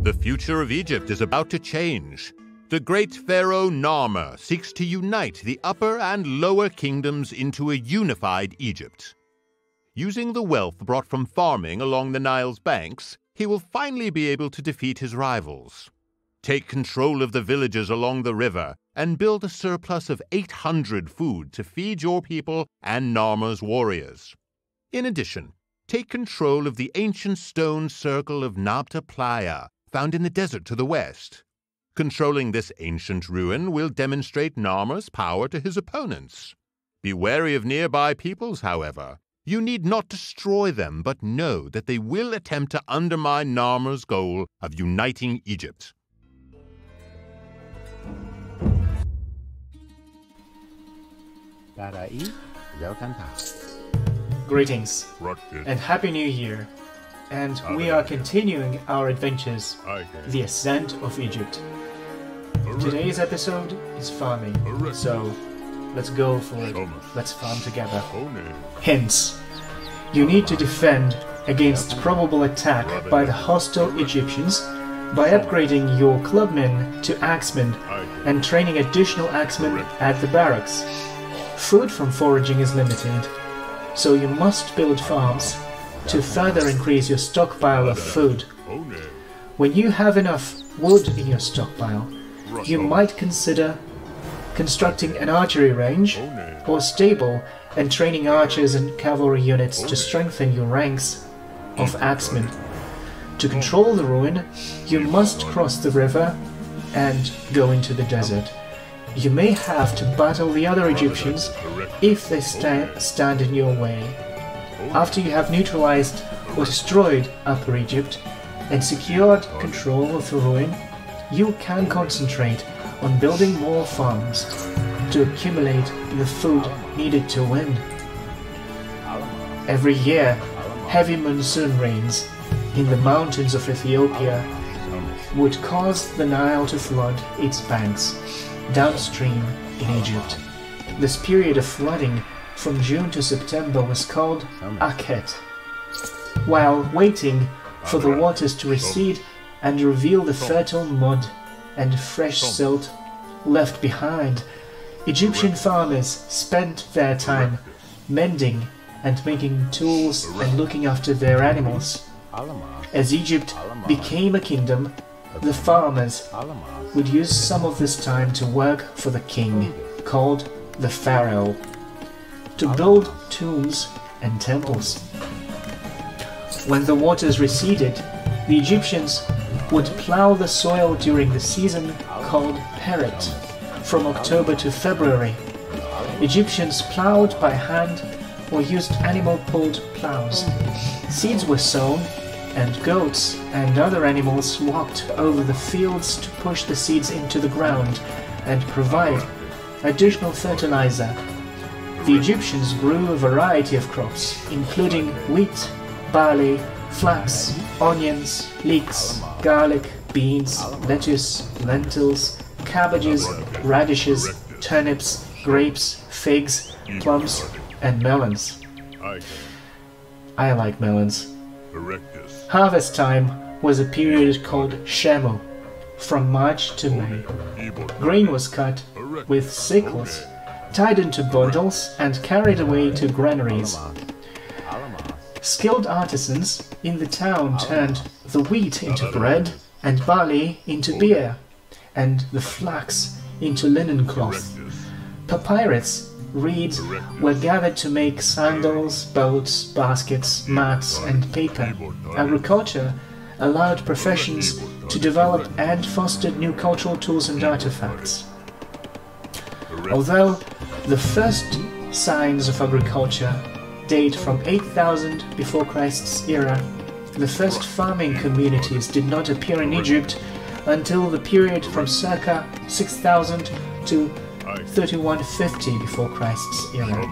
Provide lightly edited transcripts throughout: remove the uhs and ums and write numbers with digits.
The future of Egypt is about to change. The great pharaoh Narmer seeks to unite the upper and lower kingdoms into a unified Egypt. Using the wealth brought from farming along the Nile's banks, he will finally be able to defeat his rivals. Take control of the villages along the river and build a surplus of 800 food to feed your people and Narmer's warriors. In addition, take control of the ancient stone circle of Nabta Playa, found in the desert to the west. Controlling this ancient ruin will demonstrate Narmer's power to his opponents. Be wary of nearby peoples, however. You need not destroy them, but know that they will attempt to undermine Narmer's goal of uniting Egypt. Greetings and Happy New Year, and we are continuing our adventures, the Ascent of Egypt. Today's episode is farming, so let's go for it. Let's farm together. Hence, you need to defend against probable attack by the hostile Egyptians by upgrading your clubmen to axemen and training additional axemen at the barracks. Food from foraging is limited, so you must build farms to further increase your stockpile of food. When you have enough wood in your stockpile, you might consider constructing an archery range or stable and training archers and cavalry units to strengthen your ranks of axemen. To control the ruin, you must cross the river and go into the desert. You may have to battle the other Egyptians if they stand in your way. After you have neutralized or destroyed Upper Egypt and secured control of the ruin, you can concentrate on building more farms to accumulate the food needed to win. Every year, heavy monsoon rains in the mountains of Ethiopia would cause the Nile to flood its banks downstream in Egypt. This period of flooding from June to September was called Akhet. While waiting for the waters to recede and reveal the fertile mud and fresh silt left behind, Egyptian farmers spent their time mending and making tools and looking after their animals. As Egypt became a kingdom, the farmers would use some of this time to work for the king, called the pharaoh, to build tombs and temples. When the waters receded, the Egyptians would plow the soil during the season called Peret, from October to February. Egyptians plowed by hand or used animal-pulled plows. Seeds were sown, and goats and other animals walked over the fields to push the seeds into the ground and provide additional fertilizer. The Egyptians grew a variety of crops, including wheat, barley, flax, onions, leeks, garlic, beans, lettuce, lentils, cabbages, radishes, turnips, grapes, figs, plums, and melons. I like melons. Harvest time was a period called Shemu, from March to May. Grain was cut with sickles, tied into bundles, and carried away to granaries. Skilled artisans in the town turned the wheat into bread, and barley into beer, and the flax into linen cloth. Papyrus reeds were gathered to make sandals, boats, baskets, mats, and paper. Agriculture allowed professions to develop and fostered new cultural tools and artifacts. Although the first signs of agriculture date from 8000 before Christ's era, the first farming communities did not appear in Egypt until the period from circa 6000 to 3150 before Christ's era.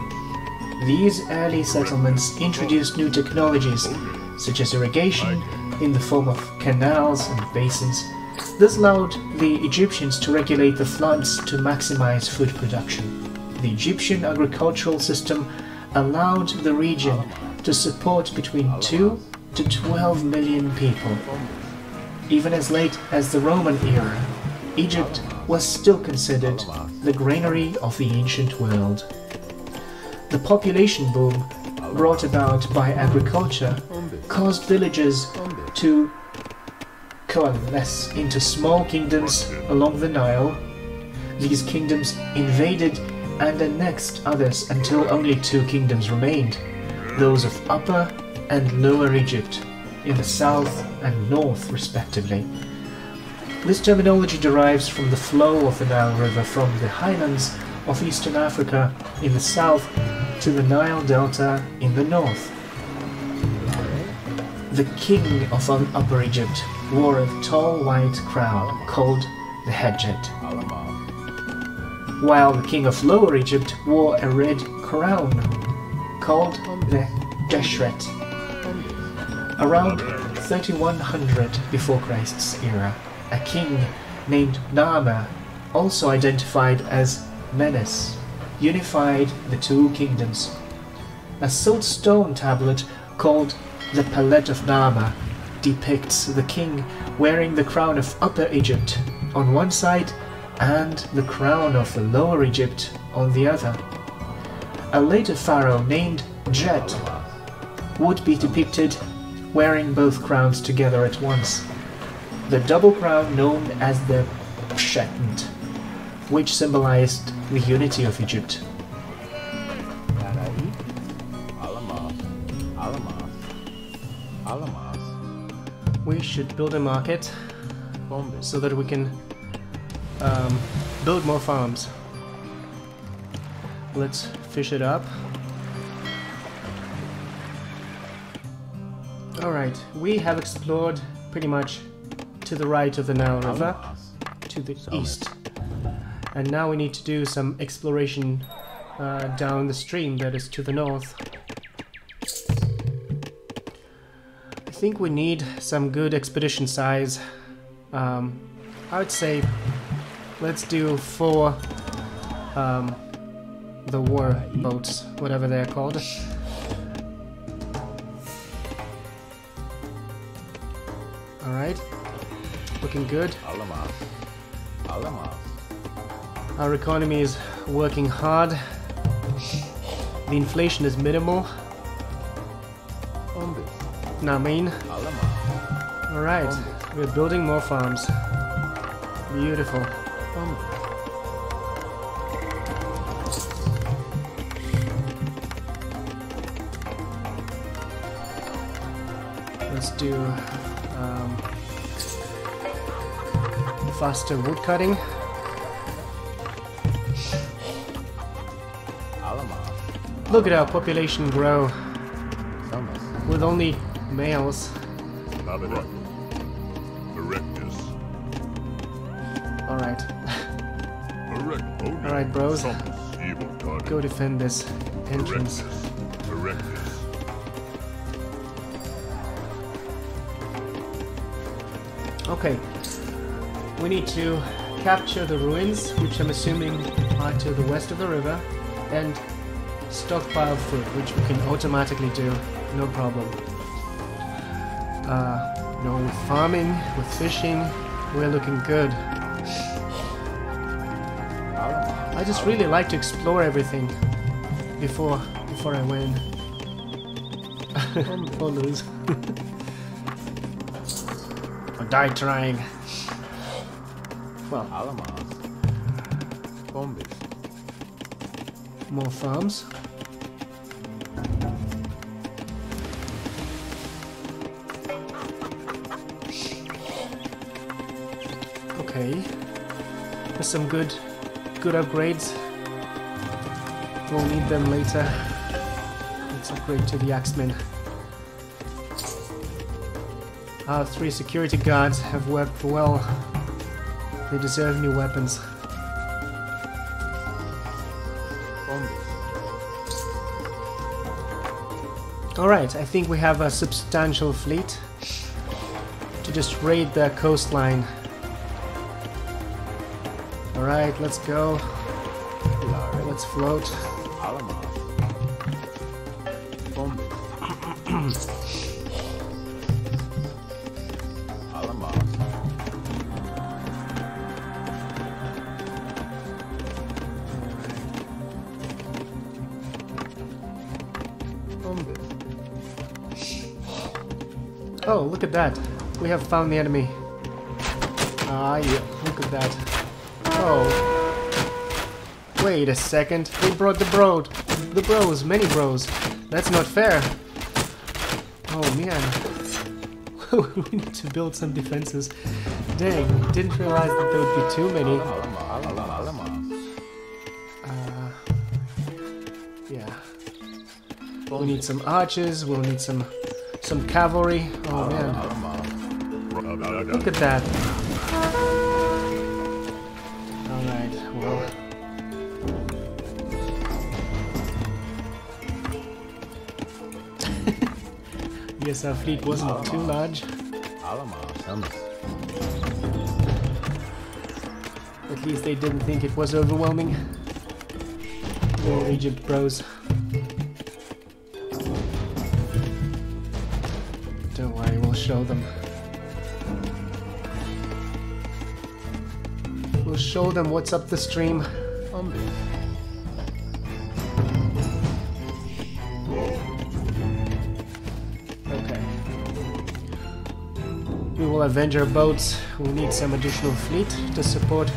These early settlements introduced new technologies, such as irrigation in the form of canals and basins. This allowed the Egyptians to regulate the floods to maximize food production. The Egyptian agricultural system allowed the region to support between 2 to 12 million people. Even as late as the Roman era, Egypt was still considered the granary of the ancient world. The population boom brought about by agriculture caused villages to coalesce into small kingdoms along the Nile. These kingdoms invaded and annexed others until only two kingdoms remained, those of Upper and Lower Egypt, in the south and north respectively. This terminology derives from the flow of the Nile River from the highlands of eastern Africa in the south to the Nile Delta in the north. The king of Upper Egypt wore a tall white crown called the Hedjet, while the king of Lower Egypt wore a red crown called the Deshret. Around 3100 before Christ's era, a king named Narmer, also identified as Menes, unified the two kingdoms. A siltstone tablet called the Palette of Narmer depicts the king wearing the crown of Upper Egypt on one side and the crown of the Lower Egypt on the other. A later pharaoh named Jet would be depicted wearing both crowns together at once. The double crown known as the Pshetent, which symbolized the unity of Egypt. We should build a market so that we can build more farms. Let's fish it up. Alright, we have explored pretty much to the right of the Nile River, to the east. And now we need to do some exploration down the stream that is to the north. I think we need some good expedition size. I would say let's do 4 the war boats, whatever they're called. Alright, looking good. Our economy is working hard. The inflation is minimal. Namin. Alright, we're building more farms. Beautiful. Let's do faster wood cutting. Look at our population grow with only males. Alright. Alright, bros. Go defend this entrance. Okay. We need to capture the ruins, which I'm assuming are to the west of the river, and stockpile food, which we can automatically do, no problem. With farming, with fishing, we're looking good. I just really like to explore everything before I win. Or lose. Or die trying. Well, more farms. Okay, there's some good upgrades. We'll need them later. Let's upgrade to the Axeman. Our 3 security guards have worked well. They deserve new weapons. Alright, I think we have a substantial fleet to just raid the coastline. Alright, let's go. Let's float. Oh, look at that. We have found the enemy. Ah, yeah, look at that. Oh. Wait a second. They brought the bros, many bros. That's not fair. Oh man. We need to build some defenses. Dang, didn't realize that there would be too many. Yeah. We'll need some archers, we'll need some cavalry. Oh man. Look at that. Alright, well. Yes, our fleet wasn't too large. At least they didn't think it was overwhelming. Little Egypt bros. Don't worry, we'll show them. We'll show them what's up the stream. Okay. We will avenge our boats. We'll need some additional fleet to support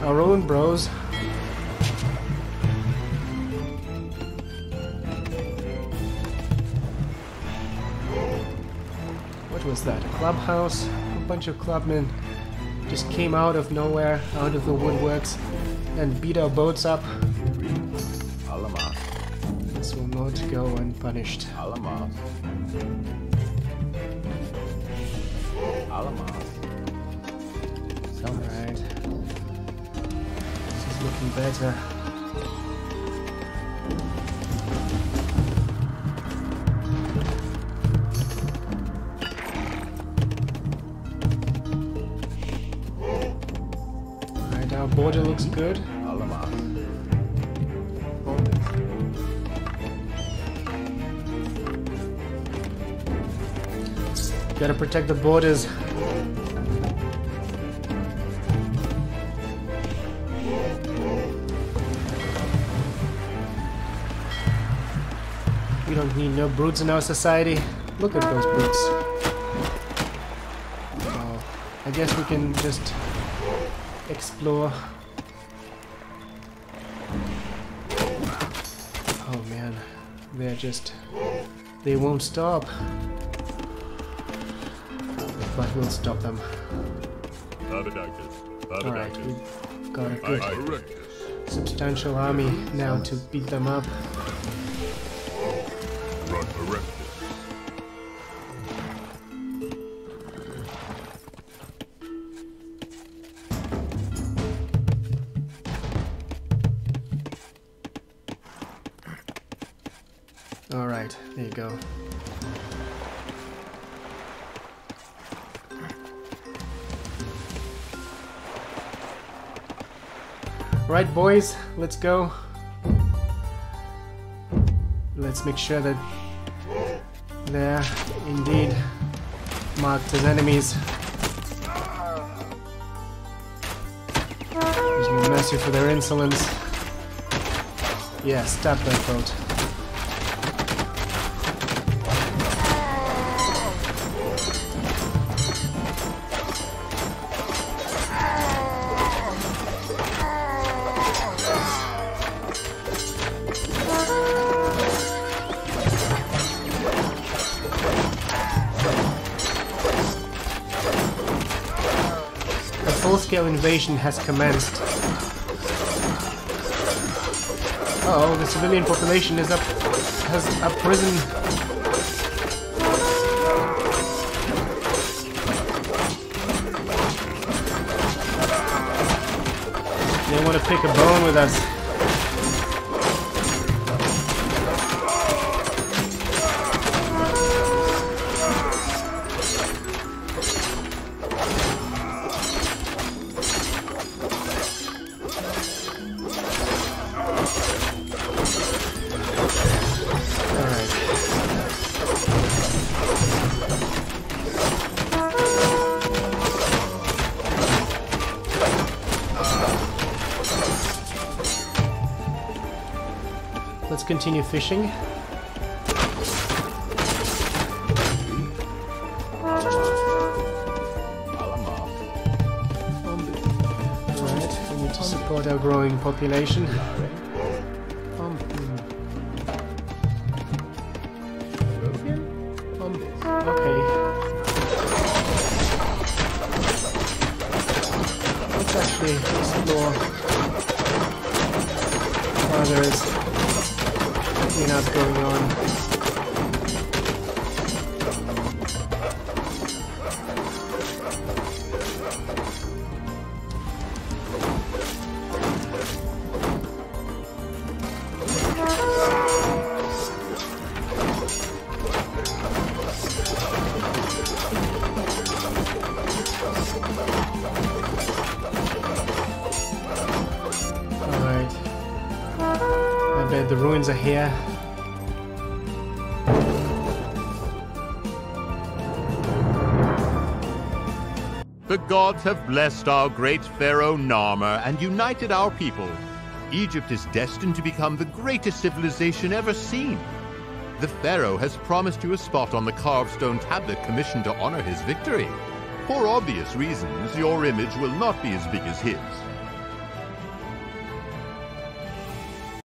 our own bros. What was that? A clubhouse? A bunch of clubmen just came out of nowhere, out of the woodworks, and beat our boats up. This will not go unpunished. Alright. This is looking better. Our border looks good. Gotta protect the borders. We don't need no brutes in our society. Look at those brutes. So, I guess we can just explore. Oh man, they won't stop. But we'll stop them. Alright, we've got a good substantial army now to beat them up. Alright, there you go. Right, boys, let's go. Let's make sure that they're indeed marked as enemies. There's no mercy for their insolence. Yeah, stab that boat. Full-scale invasion has commenced. Uh-oh, the civilian population has uprisen. They want to pick a bone with us. Let's continue fishing. Further growing population. Okay. Let's actually explore where there's enough going on. The ruins are here. The gods have blessed our great pharaoh Narmer and united our people. Egypt is destined to become the greatest civilization ever seen. The pharaoh has promised you a spot on the carved stone tablet commissioned to honor his victory. For obvious reasons, your image will not be as big as his.